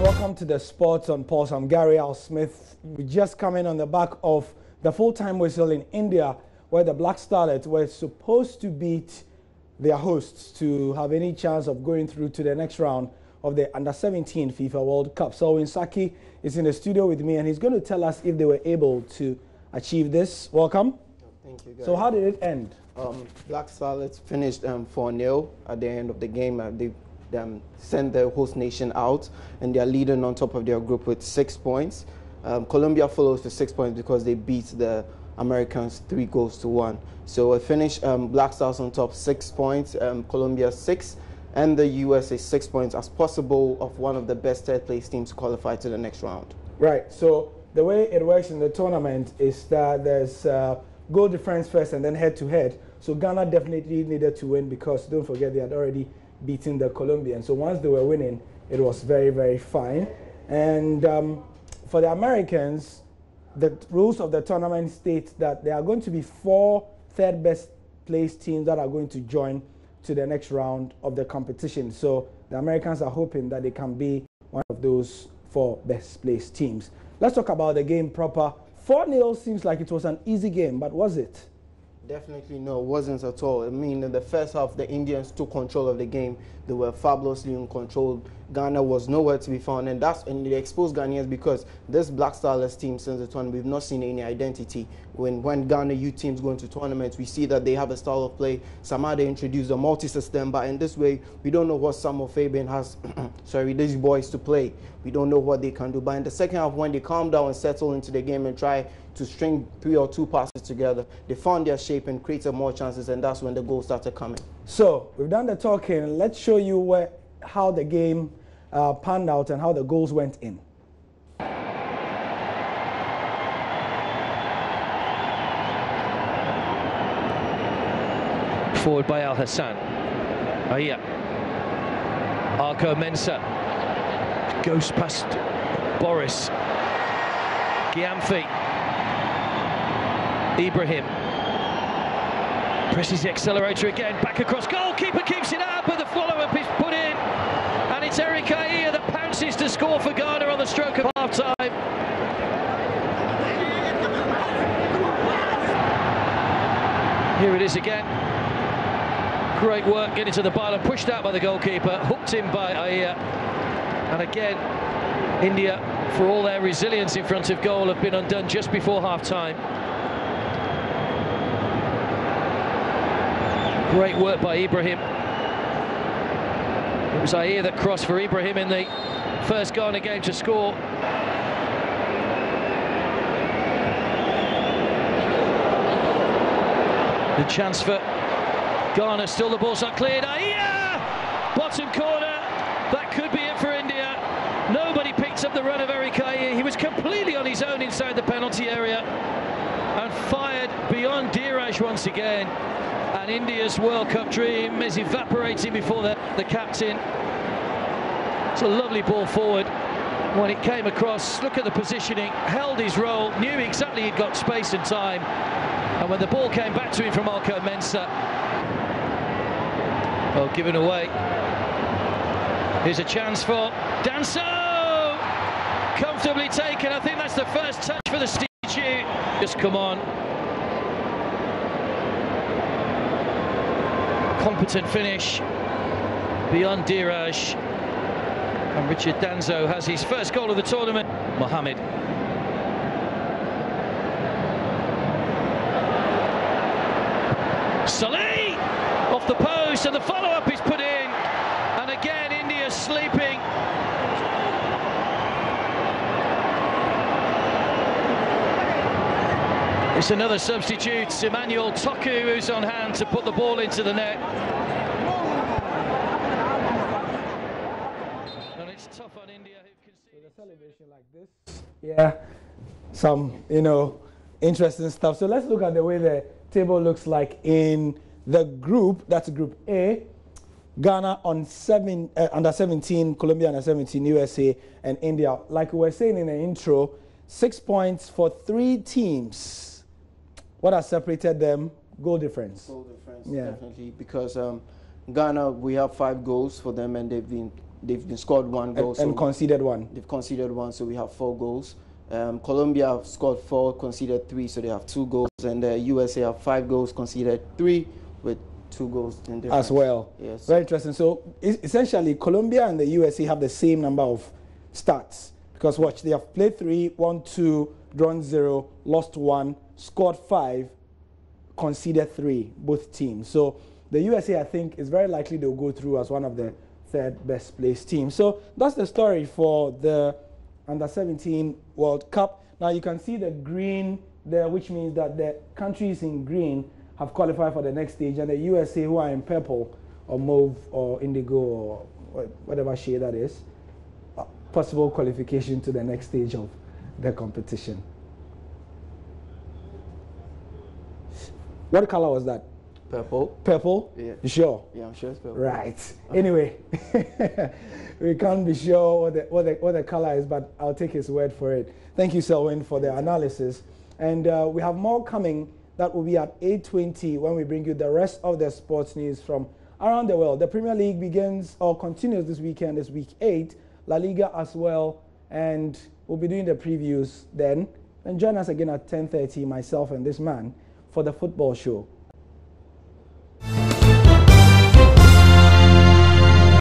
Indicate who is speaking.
Speaker 1: welcome to the Sports on Pulse. I'm Gary Al Smith. We just come in on the back of the full-time whistle in India, where the Black Starlets were supposed to beat their hosts to have any chance of going through to the next round of the Under-17 FIFA World Cup. So Saki is in the studio with me, and he's going to tell us if they were able to achieve this. Welcome.
Speaker 2: Thank you, guys.
Speaker 1: So how did it end?
Speaker 2: Black Starlets finished 4-0 at the end of the game. They sent the host nation out, and they're leading on top of their group with 6 points. Colombia follows with 6 points because they beat the Americans 3-1. So it finished Black Stars on top 6 points, Colombia 6, and the USA 6 points as possible of one of the best third place teams to qualify to the next round.
Speaker 1: Right. So the way it works in the tournament is that there's goal difference first and then head-to-head. So Ghana definitely needed to win because, don't forget, they had already beaten the Colombians. So once they were winning, it was very, very fine. And for the Americans, the rules of the tournament state that there are going to be 4 third best place teams that are going to join to the next round of the competition. So the Americans are hoping that they can be one of those 4 best place teams. Let's talk about the game proper. 4-0 seems like it was an easy game, but was it?
Speaker 2: Definitely no, it wasn't at all. I mean, in the first half, the Indians took control of the game. They were fabulously in control. Ghana was nowhere to be found, and they exposed Ghanaians because this Black Starlets team since the tournament, we've not seen any identity. When Ghana youth teams go into tournaments, we see that they have a style of play. Somehow they introduce a multi-system, but in this way, we don't know what Samuel Fabian has, these boys to play. We don't know what they can do. But in the second half, when they calm down and settle into the game and try to string 3 or 2 passes together, they found their shape and created more chances, and that's when the goals started coming. So
Speaker 1: we've done the talking. Let's show you how the game panned out and how the goals went in.
Speaker 3: Forward by Al Hassan. Ahia. Arco Mensah goes past Boris. Giamfi. Ibrahim presses the accelerator again, back across goal. Keeper keeps it out, but the follow-up is put in, and it's Eric Ahia that pounces to score for Ghana on the stroke of half-time. Here it is again. Great work getting to the ball and pushed out by the goalkeeper, hooked in by Ahia. And again, India, for all their resilience in front of goal, have been undone just before half-time. Great work by Ibrahim. It was Ahia that crossed for Ibrahim in the first Ghana game to score. The chance for Ghana, still the ball's not cleared. Ahia! Bottom corner. That could be it for India. Nobody picks up the run of Eric Ahia. He was completely on his own inside the penalty area and fired beyond Diraj once again. And India's World Cup dream is evaporating before the captain. It's a lovely ball forward. When it came across, look at the positioning, held his role, knew exactly he'd got space and time. And when the ball came back to him from Arco Mensah, well, given away. Here's a chance for Danso! Comfortably taken. I think that's the first touch for the statue. Just come on. Competent finish beyond Diraj, and Richard Danso has his first goal of the tournament. Mohamed. Saleh off the post, and the follow-up is put in, and again India sleeping. It's another substitute, Emmanuel Toku, who's on hand to put the ball into the net. And it's tough on India, who conceded.
Speaker 1: So the celebration like this, yeah, some, interesting stuff. So let's look at the way the table looks like in the group. That's Group A. Ghana on Under-17, Colombia Under-17, USA, and India. Like we were saying in the intro, 6 points for 3 teams. What has separated them? Goal difference.
Speaker 2: Goal difference, yeah. Definitely, because Ghana, we have 5 goals for them, and they've been they've been scored 1 goal.
Speaker 1: And conceded 1.
Speaker 2: They've conceded 1, so we have 4 goals. Colombia have scored 4, conceded 3, so they have 2 goals. And the USA have 5 goals, conceded 3, with 2 goals in difference.
Speaker 1: As well.
Speaker 2: Yes.
Speaker 1: Very interesting. So essentially, Colombia and the USA have the same number of starts. Because watch, they have played 3, won 2, drawn 0, lost 1, scored 5, conceded 3, both teams. So the USA, I think, is very likely they'll go through as one of the 3rd best placed teams. So that's the story for the Under-17 World Cup. Now you can see the green there, which means that the countries in green have qualified for the next stage, and the USA, who are in purple or mauve or indigo or whatever shade that is, possible qualification to the next stage of the competition. What color was that?
Speaker 2: Purple.
Speaker 1: Purple?
Speaker 2: Yeah.
Speaker 1: You sure?
Speaker 2: Yeah, I'm sure it's purple.
Speaker 1: Right. Anyway, we can't be sure what the color is, but I'll take his word for it. Thank you, Selwyn, for the analysis. And we have more coming. That will be at 8:20 when we bring you the rest of the sports news from around the world. The Premier League begins or continues this weekend. It's week 8. La Liga as well. And we'll be doing the previews then. And join us again at 10:30, myself and this man, for the football show.